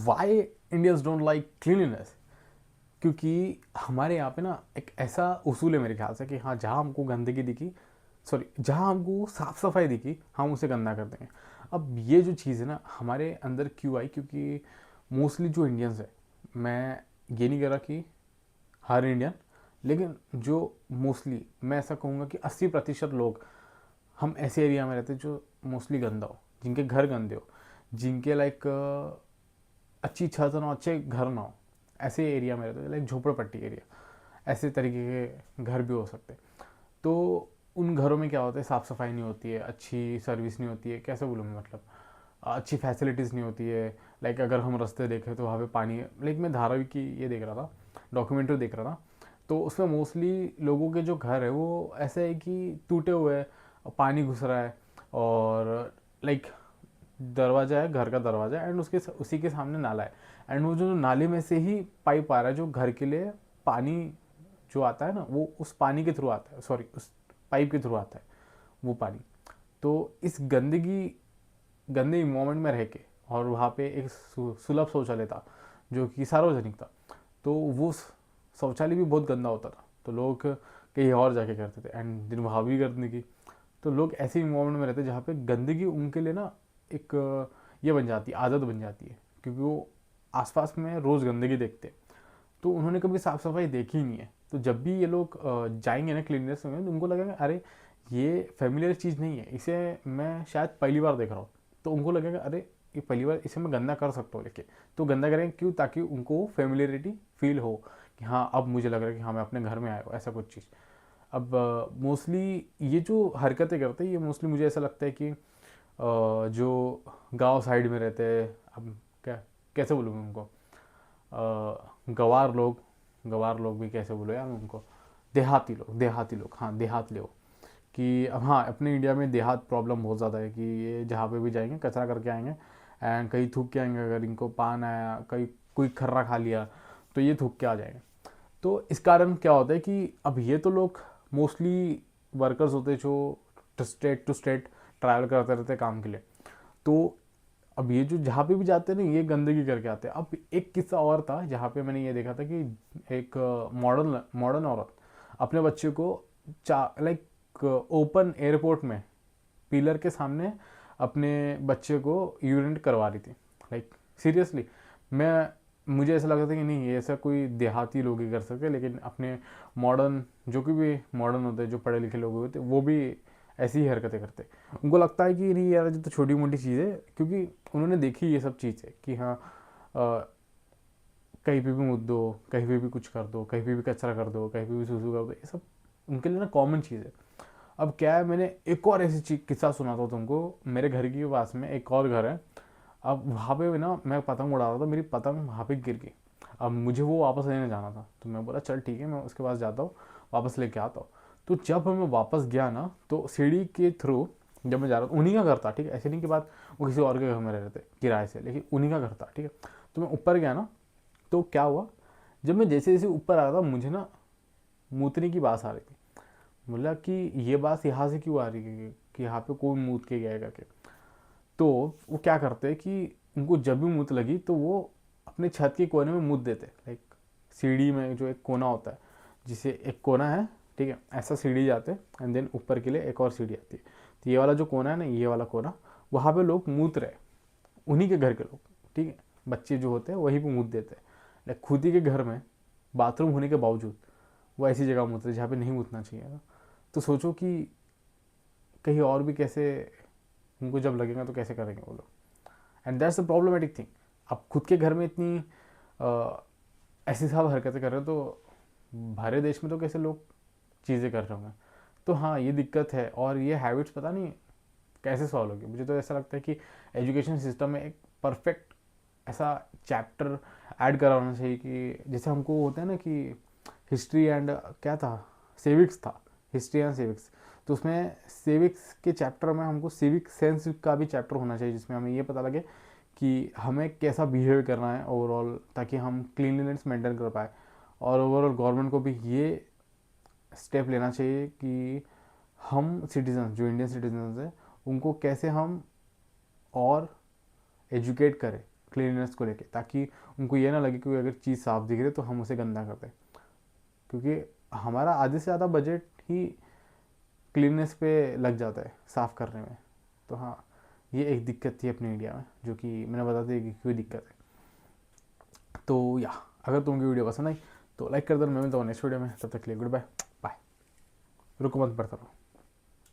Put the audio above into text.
Why Indians don't like cleanliness? क्योंकि हमारे यहाँ पे ना एक ऐसा उसूल है मेरे ख्याल से कि हाँ, जहाँ हमको गंदगी दिखी, सॉरी, जहाँ हमको साफ सफाई दिखी, हम उसे गंदा कर देंगे। अब ये जो चीज़ है ना हमारे अंदर क्यों आई? क्योंकि मोस्टली जो इंडियंस है, मैं ये नहीं कह रहा कि हर इंडियन, लेकिन जो मोस्टली, मैं ऐसा कहूँगा कि 80% लोग हम ऐसे एरिया में रहते हैं जो मोस्टली गंदा हो, जिनके घर गंदे हो, जिनके लाइक अच्छी छत ना हो, अच्छे घर ना हो, ऐसे एरिया में रहते हैं, लाइक झोपड़पट्टी एरिया, ऐसे तरीके के घर भी हो सकते हैं। तो उन घरों में क्या होता है, साफ़ सफाई नहीं होती है, अच्छी सर्विस नहीं होती है, कैसे बोलूँ मैं, मतलब अच्छी फैसिलिटीज़ नहीं होती है। लाइक अगर हम रास्ते देखें तो वहाँ पे पानी, लाइक मैं धारावी की ये देख रहा था, डॉक्यूमेंट्री देख रहा था, तो उसमें मोस्टली लोगों के जो घर है वो ऐसे है कि टूटे हुए हैं, पानी घुस रहा है, और लाइक दरवाज़ा है, घर का दरवाज़ा, एंड उसके उसी के सामने नाला है, एंड वो जो नाले में से ही पाइप आ रहा है जो घर के लिए पानी जो आता है ना, वो उस पानी के थ्रू आता है, सॉरी, उस पाइप के थ्रू आता है वो पानी। तो इस गंदे इन्वायरमेंट में रह के, और वहाँ पे एक सुलभ शौचालय था जो कि सार्वजनिक था, तो वो शौचालय भी बहुत गंदा होता था, तो लोग कहीं और जाके करते थे, एंड दिन वहाँ भी गंदगी। तो लोग ऐसे इन्वायरमेंट में रहते हैं जहाँ पे गंदगी उनके लिए ना एक ये बन जाती है, आदत बन जाती है, क्योंकि वो आसपास में रोज़ गंदगी देखते हैं, तो उन्होंने कभी साफ़ सफाई देखी ही नहीं है। तो जब भी ये लोग जाएंगे ना क्लीननेस में, तो उनको लगेगा अरे ये फेमिलियर चीज़ नहीं है, इसे मैं शायद पहली बार देख रहा हूँ, तो उनको लगेगा अरे ये पहली बार, इसे मैं गंदा कर सकता हूँ लेके। तो गंदा करेंगे क्यों? ताकि उनको फेमिलियरिटी फील हो कि हाँ, अब मुझे लग रहा है कि हाँ, मैं अपने घर में आया हूँ, ऐसा कुछ चीज़। अब मोस्टली ये जो हरकतें करते हैं, ये मोस्टली मुझे ऐसा लगता है कि जो गांव साइड में रहते हैं, अब क्या, कैसे बोलूँ मैं उनको, गवार लोग भी कैसे बोलो यार उनको, देहाती लोग, हाँ, देहात लोग, कि अब हाँ, अपने इंडिया में देहात प्रॉब्लम बहुत ज़्यादा है कि ये जहाँ पे भी जाएंगे कचरा करके आएंगे, एंड कहीं थूक के आएंगे, अगर इनको पान आया, कहीं कोई खर्रा खा लिया, तो ये थूक के आ जाएंगे। तो इस कारण क्या होता है कि अब ये तो लोग मोस्टली वर्कर्स होते हैं जो स्टेट टू स्टेट ट्रैवल करते रहते हैं काम के लिए। तो अब ये जो जहाँ पे भी जाते हैं ना, ये गंदगी करके आते हैं। अब एक किस्सा और था जहाँ पे मैंने ये देखा था कि एक मॉडर्न मॉडर्न औरत अपने बच्चे को लाइक ओपन एयरपोर्ट में पिलर के सामने अपने बच्चे को यूरिनेट करवा रही थी। लाइक सीरियसली, मैं मुझे ऐसा लगा था कि नहीं, ये ऐसा कोई देहाती लोग ही कर सकते, लेकिन अपने मॉडर्न, जो कि भी मॉडर्न होते हैं, जो पढ़े लिखे लोग होते हैं, वो भी ऐसी ही हरकतें करते हैं। उनको लगता है कि नहीं यार, ये तो छोटी मोटी चीज़ है, क्योंकि उन्होंने देखी ये सब चीज़ है कि हाँ, कहीं पे भी मुद्दो दो, कहीं पे भी कुछ कर दो, कहीं पे भी कचरा कर दो, कहीं पे भी सूसू कर दो, ये सब उनके लिए ना कॉमन चीज़ है। अब क्या है, मैंने एक और ऐसी चीज किस्सा सुना था तुमको। मेरे घर के पास में एक और घर है। अब वहाँ पे ना मैं पतंग उड़ा रहा था, मेरी पतंग वहाँ पे गिर गई। अब मुझे वो वापस लेने जाना था, तो मैं बोला चल ठीक है, मैं उसके पास जाता हूँ, वापस लेके आता हूँ। तो जब मैं वापस गया ना, तो सीढ़ी के थ्रू जब मैं जा रहा था, उन्हीं का घर था, ठीक है, ऐसे नहीं कि बात वो किसी और के घर में रह रहे थे किराए से, लेकिन उन्हीं का घर था, ठीक है। तो मैं ऊपर गया ना, तो क्या हुआ, जब मैं जैसे जैसे ऊपर आ रहा था, मुझे ना मूतने की बात आ रही थी। बोला कि ये बात यहाँ से क्यों आ रही है कि यहाँ पे कोई मूत के गया करके। तो वो क्या करते हैं कि उनको जब भी मूत लगी तो वो अपने छत के कोने में मूत देते, लाइक सीढ़ी में जो एक कोना होता है, जिसे एक कोना है, ठीक है, ऐसा सीढ़ी जाते हैं, एंड देन ऊपर के लिए एक और सीढ़ी आती है। तो ये वाला जो कोना है ना, ये वाला कोना, वहाँ पे लोग मूत रहे, उन्हीं के घर के लोग, ठीक है, बच्चे जो होते हैं वहीं पे मूत देते हैं। लाइक खुद ही के घर में बाथरूम होने के बावजूद वो ऐसी जगह मूतते हैं जहाँ पे नहीं मूतना चाहिए ना। तो सोचो कि कहीं और भी कैसे उनको जब लगेगा तो कैसे करेंगे वो लोग। And that's the problematic thing. अब खुद के घर में इतनी ऐसी सब हरकतें कर रहे हो, तो भरे देश में तो कैसे लोग चीज़ें कर रहे होंगे। तो हाँ, ये दिक्कत है, और ये हैबिट्स पता नहीं कैसे सॉल्व होगी। मुझे तो ऐसा लगता है कि एजुकेशन सिस्टम में एक परफेक्ट ऐसा चैप्टर ऐड करा होना चाहिए कि जैसे हमको होता है ना कि हिस्ट्री एंड क्या था, सिविक्स था, हिस्ट्री एंड सिविक्स। तो उसमें सिविक्स के चैप्टर में हमको सिविक सेंस का भी चैप्टर होना चाहिए, जिसमें हमें ये पता लगे कि हमें कैसा बिहेव करना है ओवरऑल, ताकि हम क्लीनलीनेस मेंटेन कर पाए। और ओवरऑल गवर्नमेंट को भी ये स्टेप लेना चाहिए कि हम सिटीजन, जो इंडियन सिटीजन हैं, उनको कैसे हम और एजुकेट करें क्लीननेस को लेके, ताकि उनको ये ना लगे कि अगर चीज़ साफ़ दिख रही है तो हम उसे गंदा कर दें, क्योंकि हमारा आधे से ज़्यादा बजट ही क्लीननेस पे लग जाता है, साफ़ करने में। तो हाँ, ये एक दिक्कत थी अपने इंडिया में, जो कि मैंने बता दी कि क्यों दिक्कत है। तो या अगर तुमको वीडियो पसंद आई तो लाइक कर दो, मैं मिलता हूँ नेक्स्ट वीडियो में, तब तक के लिए गुड बाय। बाय। रुको मत, पढ़ता रहो।